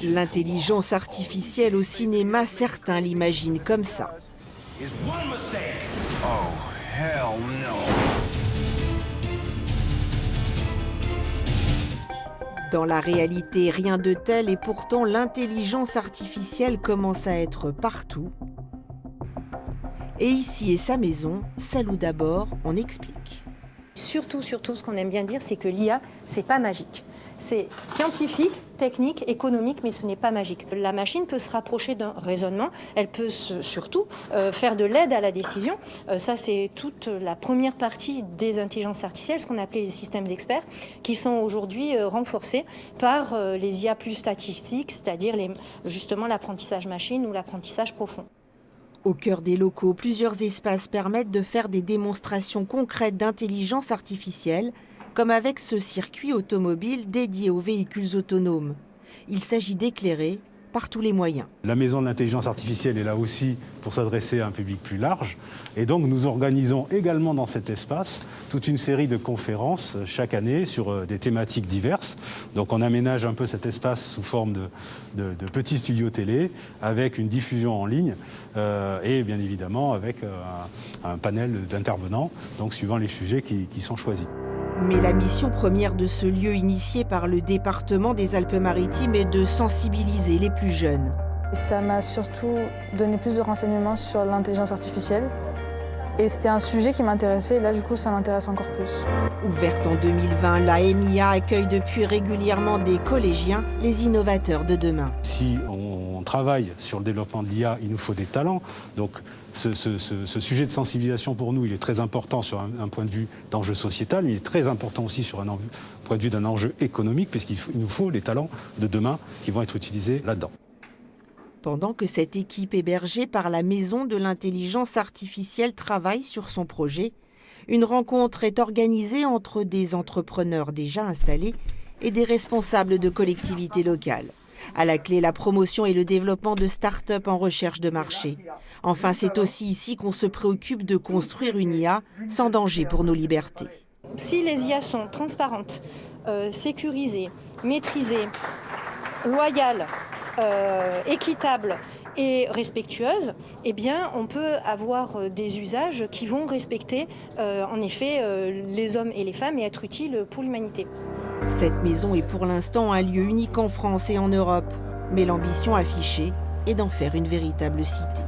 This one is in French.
L'intelligence artificielle au cinéma, certains l'imaginent comme ça. Dans la réalité, rien de tel et pourtant l'intelligence artificielle commence à être partout. Et ici est sa maison, Salou d'abord, on explique. Surtout, ce qu'on aime bien dire, c'est que l'IA, c'est pas magique. C'est scientifique, technique, économique, mais ce n'est pas magique. La machine peut se rapprocher d'un raisonnement, elle peut surtout faire de l'aide à la décision. Ça, c'est toute la première partie des intelligences artificielles, ce qu'on appelle les systèmes experts, qui sont aujourd'hui renforcés par les IA plus statistiques, c'est-à-dire justement l'apprentissage machine ou l'apprentissage profond. Au cœur des locaux, plusieurs espaces permettent de faire des démonstrations concrètes d'intelligence artificielle, comme avec ce circuit automobile dédié aux véhicules autonomes. Il s'agit d'éclairer par tous les moyens. La Maison de l'intelligence artificielle est là aussi pour s'adresser à un public plus large. Et donc nous organisons également dans cet espace toute une série de conférences chaque année sur des thématiques diverses. Donc on aménage un peu cet espace sous forme de petits studios télé avec une diffusion en ligne et bien évidemment avec un panel d'intervenants, donc suivant les sujets qui sont choisis. Mais la mission première de ce lieu initié par le département des Alpes-Maritimes est de sensibiliser les plus jeunes. Ça m'a surtout donné plus de renseignements sur l'intelligence artificielle. Et c'était un sujet qui m'intéressait et là du coup ça m'intéresse encore plus. Ouverte en 2020, la MIA accueille depuis régulièrement des collégiens, les innovateurs de demain. Si on travaille sur le développement de l'IA, il nous faut des talents. Donc ce sujet de sensibilisation pour nous, il est très important sur un point de vue d'enjeu sociétal, mais il est très important aussi sur un point de vue d'un enjeu économique, puisqu'il nous faut les talents de demain qui vont être utilisés là-dedans. Pendant que cette équipe hébergée par la Maison de l'intelligence artificielle travaille sur son projet, une rencontre est organisée entre des entrepreneurs déjà installés et des responsables de collectivités locales. À la clé, la promotion et le développement de start-up en recherche de marché. Enfin, c'est aussi ici qu'on se préoccupe de construire une IA sans danger pour nos libertés. Si les IA sont transparentes, sécurisées, maîtrisées, loyales, équitables et respectueuses, eh bien, on peut avoir des usages qui vont respecter en effet les hommes et les femmes et être utiles pour l'humanité. Cette maison est pour l'instant un lieu unique en France et en Europe, mais l'ambition affichée est d'en faire une véritable cité.